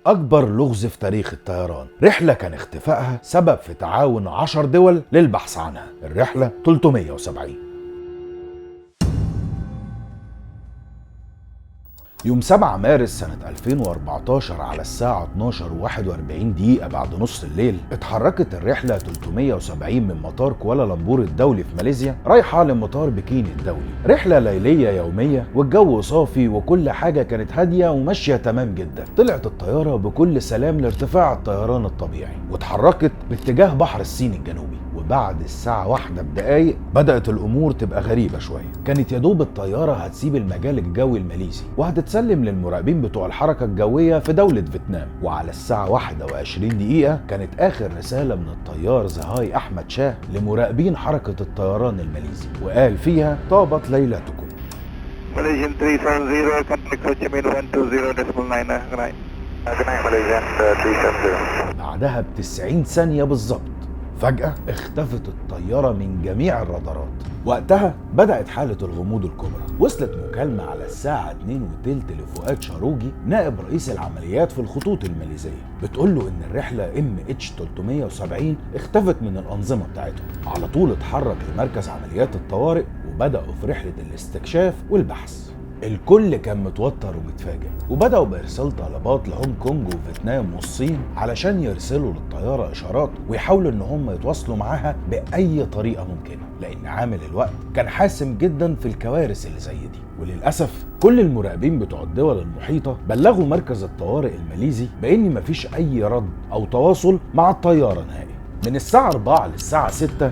أكبر لغز في تاريخ الطيران. رحلة كان اختفائها سبب في تعاون 10 دول للبحث عنها. الرحلة 370. يوم 7 مارس سنة 2014 على الساعة 12:41 بعد نص الليل اتحركت الرحلة 370 من مطار كوالالمبور الدولي في ماليزيا رايحة لمطار بكين الدولي. رحلة ليلية يومية والجو صافي وكل حاجة كانت هادية وماشية تمام جدا. طلعت الطيارة بكل سلام لارتفاع الطيران الطبيعي واتحركت باتجاه بحر الصين الجنوبي. وبعد الساعة 1 بدأت الأمور تبقى غريبة شوية. كانت يدوب الطيارة هتسيب المجال الجوي الماليزي وهتتسلم للمراقبين بتوع الحركة الجوية في دولة فيتنام. وعلى الساعة 21 كانت آخر رسالة من الطيار زهاي أحمد شاه لمراقبين حركة الطيران الماليزي، وقال فيها: طابت ليلتكم. Malaysian 370, contact Ho Chi Minh 120.9. Good night. Good night, Malaysian 370. بعدها ب90 ثانية بالظبط فجأة اختفت الطيارة من جميع الرادارات. وقتها بدأت حالة الغموض الكبرى. وصلت مكالمة على الساعة 2:15 لفؤاد شاروجي نائب رئيس العمليات في الخطوط الماليزية، بتقول له إن الرحلة MH370 اختفت من الأنظمة بتاعتهم. على طول اتحرك لمركز عمليات الطوارئ وبدأوا في رحلة الاستكشاف والبحث. الكل كان متوتر ومتفاجئ، وبدأوا بإرسال طلبات لهونج كونج وفيتنام والصين علشان يرسلوا للطيارة إشارات ويحاولوا إن هم يتواصلوا معاها بأي طريقة ممكنة، لأن عامل الوقت كان حاسم جدا في الكوارث اللي زي دي. وللأسف كل المراقبين بتوع الدول المحيطة بلغوا مركز الطوارئ الماليزي بأن مفيش أي رد أو تواصل مع الطيارة نهائي. من الساعة 4 للساعة 6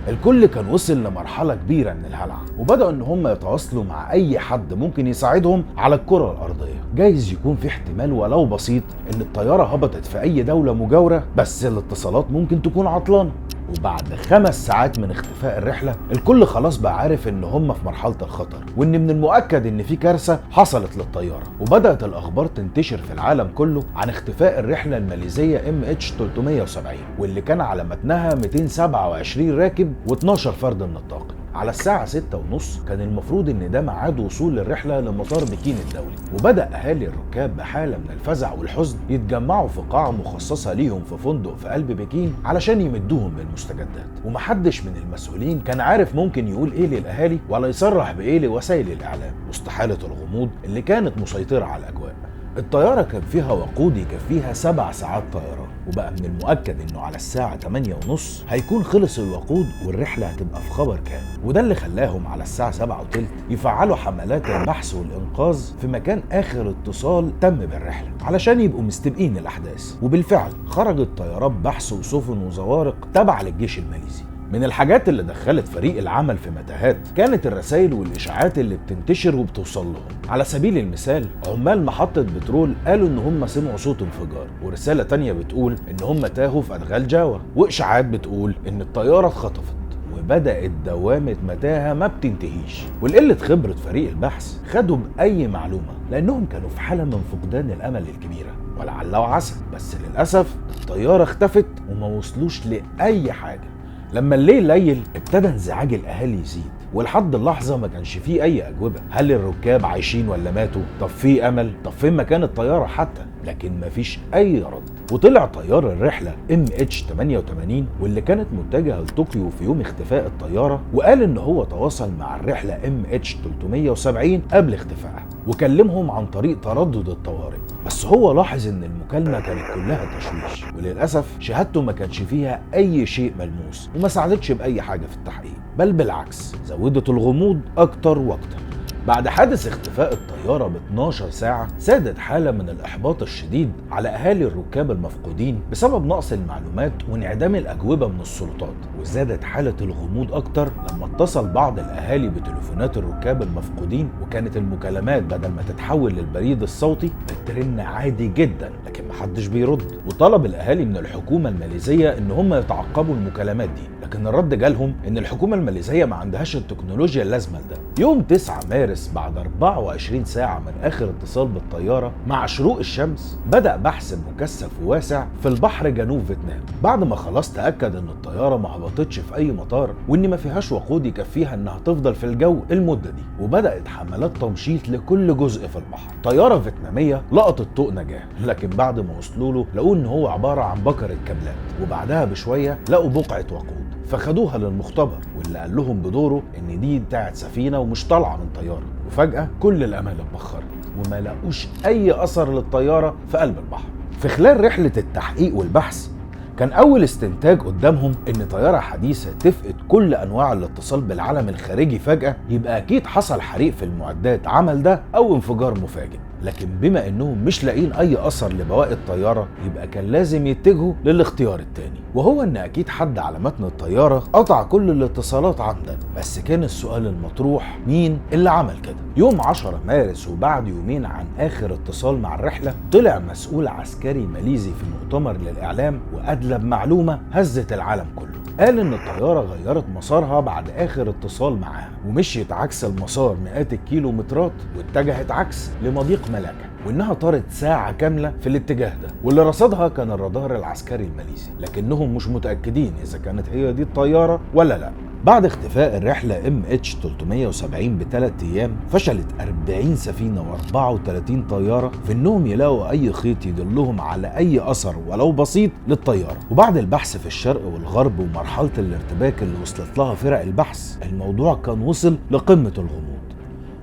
الكل كان وصل لمرحلة كبيرة من الهلع، وبدأوا ان هم يتواصلوا مع اي حد ممكن يساعدهم على الكرة الارضية. جايز يكون في احتمال ولو بسيط ان الطيارة هبطت في اي دولة مجاورة بس الاتصالات ممكن تكون عطلانة. وبعد 5 ساعات من اختفاء الرحلة الكل خلاص بقى عارف ان هم في مرحلة الخطر، وان من المؤكد ان في كارثة حصلت للطيارة. وبدأت الاخبار تنتشر في العالم كله عن اختفاء الرحلة الماليزية MH370 واللي كان على متنها 227 راكب و12 فرد من الطاقم. على الساعة 6:30 كان المفروض ان ده ميعاد وصول الرحلة لمطار بكين الدولي. وبدأ اهالي الركاب بحالة من الفزع والحزن يتجمعوا في قاعة مخصصة ليهم في فندق في قلب بكين علشان يمدوهم بالمستجدات. ومحدش من المسؤولين كان عارف ممكن يقول ايه للاهالي ولا يصرح بايه لوسائل الاعلام وسط حالة الغموض اللي كانت مسيطرة على الاجواء. الطيارة كان فيها وقود يكفيها 7 ساعات طيران، وبقى من المؤكد انه على الساعة 8:30 هيكون خلص الوقود والرحلة هتبقى في خبر كامل. وده اللي خلاهم على الساعة 7:15 يفعلوا حملات البحث والإنقاذ في مكان آخر اتصال تم بالرحلة علشان يبقوا مستبقين الأحداث. وبالفعل خرجت طيارات بحث وسفن وزوارق تابعة للجيش الماليزي. من الحاجات اللي دخلت فريق العمل في متاهات كانت الرسائل والإشاعات اللي بتنتشر وبتوصل لهم. على سبيل المثال عمال محطة بترول قالوا إن هم سمعوا صوت انفجار، ورسالة تانية بتقول إن هم تاهوا في أدغال جاوا، وإشاعات بتقول إن الطيارة اتخطفت. وبدأت دوامة متاهة ما بتنتهيش. والقلة خبرة فريق البحث خدوا بأي معلومة لأنهم كانوا في حالة من فقدان الأمل الكبيرة، ولعل وعسى. بس للأسف الطيارة اختفت وما وصلوش لأي حاجة. لما الليل ليل ابتدى انزعاج الاهالي يزيد، ولحد اللحظه ما كانش فيه اي اجوبه. هل الركاب عايشين ولا ماتوا؟ طب في امل؟ طب فين مكان الطياره حتى؟ لكن مفيش اي رد. وطلع طيار الرحله MH88 واللي كانت متجهه لطوكيو في يوم اختفاء الطياره، وقال ان هو تواصل مع الرحله MH370 قبل اختفائها وكلمهم عن طريق تردد الطوارئ. بس هو لاحظ ان المكالمه كانت كلها تشويش، وللاسف شهادته ما كانش فيها اي شيء ملموس وما ساعدتش باي حاجه في التحقيق، بل بالعكس زودت الغموض اكتر واكتر. بعد حادث اختفاء الطيارة ب12 ساعة سادت حالة من الإحباط الشديد على أهالي الركاب المفقودين بسبب نقص المعلومات وانعدام الأجوبة من السلطات. وزادت حالة الغموض أكتر لما اتصل بعض الأهالي بتليفونات الركاب المفقودين، وكانت المكالمات بدل ما تتحول للبريد الصوتي بترن عادي جدا لكن محدش بيرد. وطلب الأهالي من الحكومة الماليزية إن هم يتعقبوا المكالمات دي، لكن الرد جالهم إن الحكومة الماليزية ما عندهاش التكنولوجيا اللازمة لده. يوم 9 مارس بعد 24 ساعة من آخر اتصال بالطيارة مع شروق الشمس بدأ بحث مكثف وواسع في البحر جنوب فيتنام، بعد ما خلاص تأكد إن الطيارة ما هبطتش في أي مطار وإن ما فيهاش وقود يكفيها إنها تفضل في الجو المدة دي. وبدأت حملات تمشيط لكل جزء في البحر. طيارة فيتنامية لقطت طوق نجاة، لكن بعد ما وصلوا له لقوا ان هو عباره عن بكرة كابلات، وبعدها بشويه لقوا بقعه وقود فخدوها للمختبر، واللي قال لهم بدوره ان دي بتاعت سفينه ومش طالعه من طياره. وفجاه كل الامال اتبخرت وما لقوش اي اثر للطياره في قلب البحر. في خلال رحله التحقيق والبحث كان أول استنتاج قدامهم إن طيارة حديثة تفقد كل أنواع الاتصال بالعالم الخارجي فجأة، يبقى أكيد حصل حريق في المعدات عمل ده أو انفجار مفاجئ. لكن بما إنهم مش لاقيين أي أثر لبواقي الطيارة، يبقى كان لازم يتجهوا للاختيار التاني، وهو إن أكيد حد على متن الطيارة قطع كل الاتصالات عمدا. بس كان السؤال المطروح مين اللي عمل كده؟ يوم 10 مارس وبعد يومين عن آخر اتصال مع الرحلة، طلع مسؤول عسكري ماليزي في مؤتمر للإعلام وأدلب معلومة هزت العالم كله. قال إن الطيارة غيرت مسارها بعد آخر اتصال معاها ومشيت عكس المسار مئات الكيلومترات واتجهت عكس لمضيق ملاكا، وإنها طارت ساعة كاملة في الاتجاه ده، واللي رصدها كان الرادار العسكري الماليزي، لكنهم مش متأكدين إذا كانت هي دي الطيارة ولا لا. بعد اختفاء الرحلة MH370 ب3 أيام، فشلت 40 سفينة و34 طيارة في إنهم يلاقوا أي خيط يدلهم على أي أثر ولو بسيط للطيارة. وبعد البحث في الشرق والغرب ومرحلة الارتباك اللي وصلت لها فرق البحث، الموضوع كان وصل لقمة الغموض.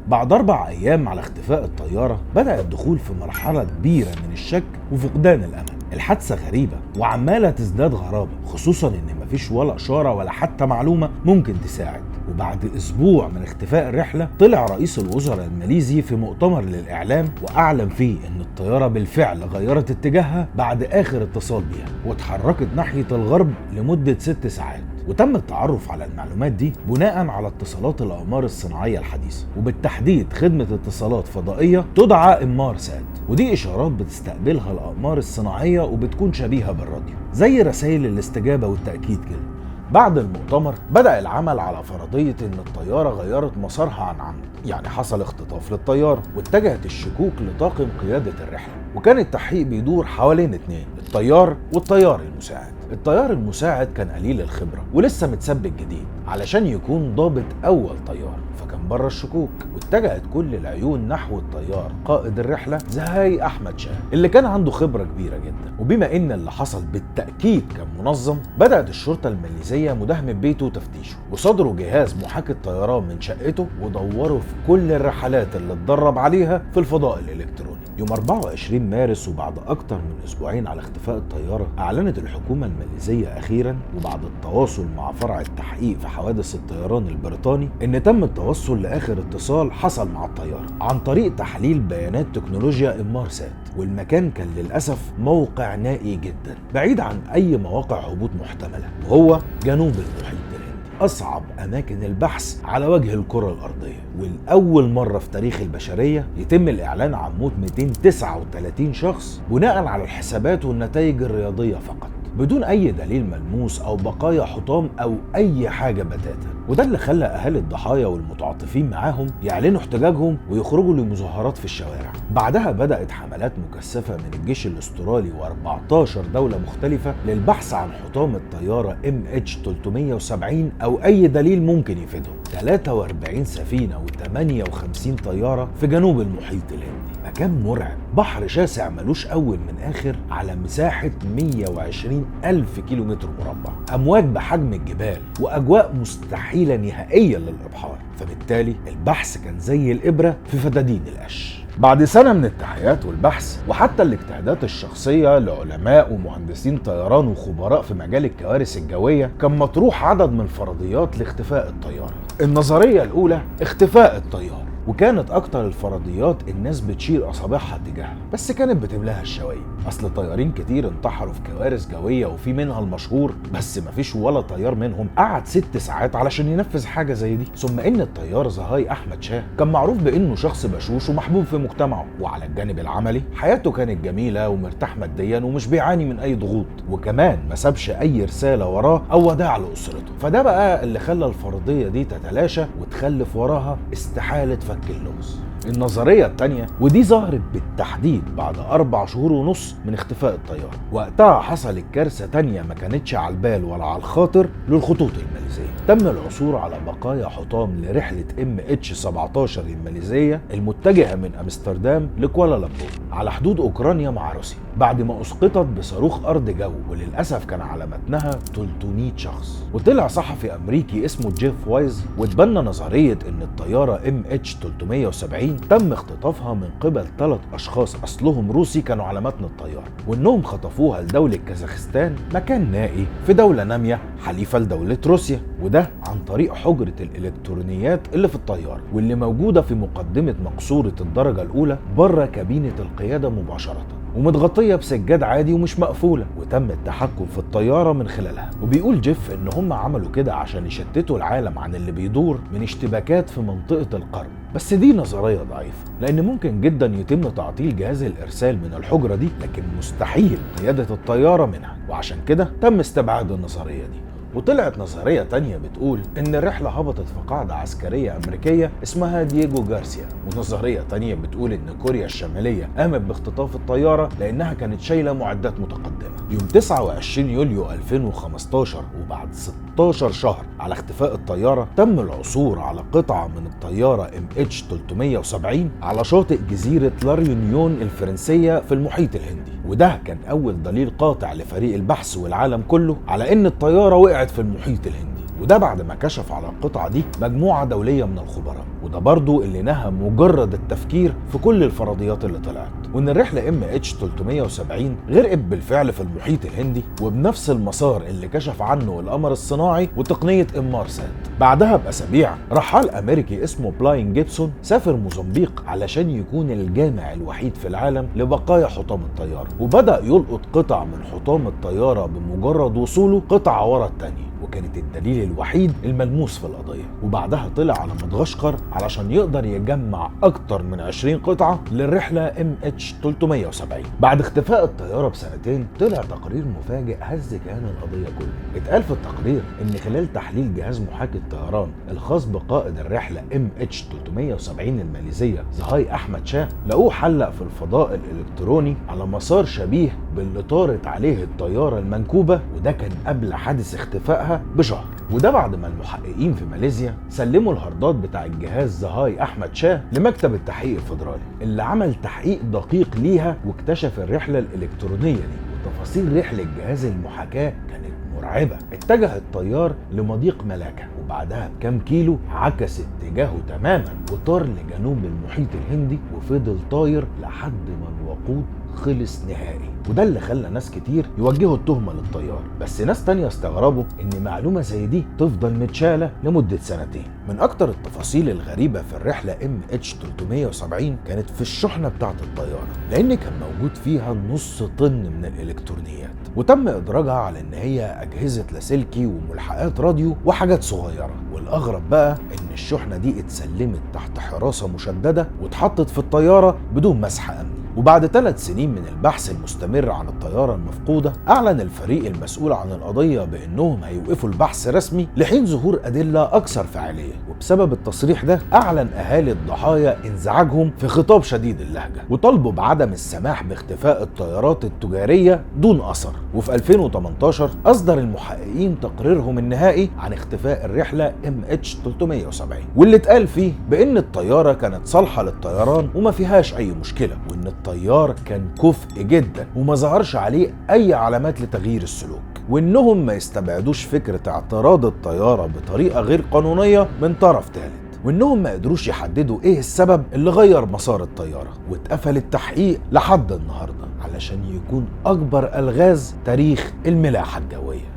بعد 4 أيام على اختفاء الطيارة، بدأ الدخول في مرحلة كبيرة من الشك وفقدان الأمل. الحادثة غريبة وعمالة تزداد غرابة، خصوصا إن مفيش ولا إشارة ولا حتى معلومة ممكن تساعد. وبعد أسبوع من اختفاء الرحلة، طلع رئيس الوزراء الماليزي في مؤتمر للإعلام وأعلن فيه إن الطيارة بالفعل غيرت اتجاهها بعد آخر اتصال بيها واتحركت ناحية الغرب لمدة 6 ساعات. وتم التعرف على المعلومات دي بناء على اتصالات الأقمار الصناعية الحديثة، وبالتحديد خدمة اتصالات فضائية تدعى إنمارسات، ودي إشارات بتستقبلها الأقمار الصناعية وبتكون شبيهة بالراديو زي رسائل الاستجابة والتأكيد كده. بعد المؤتمر بدأ العمل على فرضية إن الطيارة غيرت مسارها عن عمد، يعني حصل اختطاف للطيارة واتجهت الشكوك لطاقم قيادة الرحلة. وكان التحقيق بيدور حوالين 2، الطيار والطيار المساعد. الطيار المساعد كان قليل الخبرة ولسه متثبت جديد علشان يكون ضابط أول طيار، فكان بره الشكوك، واتجهت كل العيون نحو الطيار قائد الرحلة زهاي أحمد شاه اللي كان عنده خبرة كبيرة جدا. وبما إن اللي حصل بالتأكيد كان منظم، بدأت الشرطة الماليزية مداهمة بيته وتفتيشه، وصدروا جهاز محاكي طيران من شقته ودوروا في كل الرحلات اللي اتدرب عليها في الفضاء الإلكتروني. يوم 24 مارس وبعد أكتر من أسبوعين على اختفاء الطيارة، أعلنت الحكومة الماليزية أخيرا وبعد التواصل مع فرع التحقيق في حوادث الطيران البريطاني إن تم التوصل لآخر اتصال حصل مع الطيارة عن طريق تحليل بيانات تكنولوجيا إنمارسات. والمكان كان للأسف موقع نائي جدا بعيد عن أي مواقع هبوط محتملة، وهو جنوب المحيط الهندي، أصعب أماكن البحث على وجه الكرة الأرضية. والأول مرة في تاريخ البشرية يتم الإعلان عن موت 239 شخص بناء على الحسابات والنتائج الرياضية فقط، بدون أي دليل ملموس أو بقايا حطام أو أي حاجة بتاتا. وده اللي خلى أهالي الضحايا والمتعاطفين معاهم يعلنوا احتجاجهم ويخرجوا لمظاهرات في الشوارع. بعدها بدأت حملات مكثفة من الجيش الأسترالي و14 دولة مختلفة للبحث عن حطام الطيارة MH370 أو أي دليل ممكن يفيدهم. 43 سفينة و58 طيارة في جنوب المحيط الهندي، مكان مرعب، بحر شاسع ملوش أول من آخر على مساحة 120 ألف كيلومتر مربع، أمواج بحجم الجبال، وأجواء مستحيلة نهائيا للإبحار. فبالتالي البحث كان زي الإبرة في فدادين القش. بعد سنة من التحقيقات والبحث وحتى الاجتهادات الشخصية لعلماء ومهندسين طيران وخبراء في مجال الكوارث الجوية، كان مطروح عدد من الفرضيات لاختفاء الطيارة. النظرية الأولى اختفاء الطيار، وكانت اكتر الفرضيات الناس بتشير اصابعها اتجاهها، بس كانت بتملاها الشوايه. اصل طيارين كتير انتحروا في كوارث جويه وفي منها المشهور، بس مفيش ولا طيار منهم قعد 6 ساعات علشان ينفذ حاجه زي دي. ثم ان الطيار زهاي احمد شاه كان معروف بانه شخص بشوش ومحبوب في مجتمعه، وعلى الجانب العملي حياته كانت جميله ومرتاح ماديا ومش بيعاني من اي ضغوط، وكمان ما سابش اي رساله وراه او وداع لاسرته. فده بقى اللي خلى الفرضيه دي تتلاشى وتخلف وراها استحاله فك اللغز. النظرية التانية ودي ظهرت بالتحديد بعد 4 شهور ونص من اختفاء الطيارة، وقتها حصلت كارثة تانية ما كانتش على البال ولا على الخاطر للخطوط الماليزية. تم العثور على بقايا حطام لرحلة MH17 الماليزية المتجهة من أمستردام لكوالالمبور على حدود أوكرانيا مع روسيا، بعد ما أسقطت بصاروخ أرض جو، وللأسف كان على متنها 300 شخص. وطلع صحفي أمريكي اسمه جيف وايز واتبنى نظرية إن الطيارة MH370 تم اختطافها من قبل 3 أشخاص أصلهم روسي كانوا على متن الطيارة، وإنهم خطفوها لدولة كازاخستان، مكان نائي في دولة نامية حليفة لدولة روسيا، وده عن طريق حجرة الإلكترونيات اللي في الطيارة واللي موجودة في مقدمة مقصورة الدرجة الأولى بره كابينة القيادة مباشرة، ومتغطية بسجاد عادي ومش مقفولة، وتم التحكم في الطيارة من خلالها. وبيقول جيف ان هم عملوا كده عشان يشتتوا العالم عن اللي بيدور من اشتباكات في منطقة القرب. بس دي نظرية ضعيفة، لان ممكن جدا يتم تعطيل جهاز الارسال من الحجرة دي، لكن مستحيل قيادة الطيارة منها، وعشان كده تم استبعاد النظرية دي. وطلعت نظرية تانية بتقول إن الرحلة هبطت في قاعدة عسكرية أمريكية اسمها دييجو جارسيا، ونظرية تانية بتقول إن كوريا الشمالية قامت باختطاف الطيارة لأنها كانت شايلة معدات متقدمة. يوم 29 يوليو 2015 وبعد 16 شهر على اختفاء الطيارة، تم العثور على قطعة من الطيارة MH370 على شاطئ جزيرة لاريونيون الفرنسية في المحيط الهندي، وده كان أول دليل قاطع لفريق البحث والعالم كله على إن الطيارة وقعت في المحيط الهندي. وده بعد ما كشف على القطعة دي مجموعة دولية من الخبراء، وده برضو اللي نهى مجرد التفكير في كل الفرضيات اللي طلعت، وإن الرحلة MH370 غرقت بالفعل في المحيط الهندي وبنفس المسار اللي كشف عنه القمر الصناعي وتقنية إنمارسات. بعدها بأسابيع رحال أمريكي اسمه بلاين جيبسون سافر موزمبيق علشان يكون الجامع الوحيد في العالم لبقايا حطام الطيارة، وبدأ يلقط قطع من حطام الطيارة بمجرد وصوله قطعة ورا التانية، وكانت الدليل الوحيد الملموس في القضية. وبعدها طلع على مدغشقر علشان يقدر يجمع أكتر من 20 قطعة للرحلة MH370. بعد اختفاء الطيارة بسنتين طلع تقرير مفاجئ هز كيان القضية كله. اتقال في التقرير إن خلال تحليل جهاز محاكي الطيران الخاص بقائد الرحلة MH370 الماليزية زهاي أحمد شاه، لقوه حلق في الفضاء الإلكتروني على مسار شبيه باللي طارت عليه الطيارة المنكوبة، وده كان قبل حادث اختفائها بشهر. وده بعد ما المحققين في ماليزيا سلموا الهاردات بتاع الجهاز زهاي أحمد شاه لمكتب التحقيق الفيدرالي اللي عمل تحقيق دقيق ليها واكتشف الرحلة الإلكترونية دي، وتفاصيل رحلة جهاز المحاكاة كانت مرعبة. اتجه الطيار لمضيق ملاكا، وبعدها بكام كيلو عكس اتجاهه تماما وطار لجنوب المحيط الهندي، وفضل طاير لحد ما الوقود خلص نهائي. وده اللي خلى ناس كتير يوجهوا التهمة للطيار، بس ناس تانية استغربوا ان معلومة زي دي تفضل متشالة لمدة سنتين. من اكتر التفاصيل الغريبة في الرحلة MH370 كانت في الشحنة بتاعت الطيارة، لان كان موجود فيها نص طن من الالكترونيات، وتم ادراجها على ان هي اجهزة لاسلكي وملحقات راديو وحاجات صغيرة. والاغرب بقى ان الشحنة دي اتسلمت تحت حراسة مشددة واتحطت في الطيارة بدون مسح امني. وبعد 3 سنين من البحث المستمر عن الطيارة المفقودة، أعلن الفريق المسؤول عن القضية بأنهم هيوقفوا البحث رسمي لحين ظهور أدلة أكثر فعالية. وبسبب التصريح ده أعلن أهالي الضحايا انزعاجهم في خطاب شديد اللهجة، وطالبوا بعدم السماح باختفاء الطيارات التجارية دون أثر. وفي 2018 أصدر المحققين تقريرهم النهائي عن اختفاء الرحلة MH370، واللي اتقال فيه بأن الطيارة كانت صالحة للطيران وما فيهاش أي مشكلة، وأن الطيار كان كفء جدا وما ظهرش عليه اي علامات لتغيير السلوك، وانهم ما يستبعدوش فكرة اعتراض الطيارة بطريقة غير قانونية من طرف ثالث، وانهم ما قدروش يحددوا ايه السبب اللي غير مسار الطيارة. واتقفل التحقيق لحد النهاردة علشان يكون اكبر الغاز تاريخ الملاحة الجوية.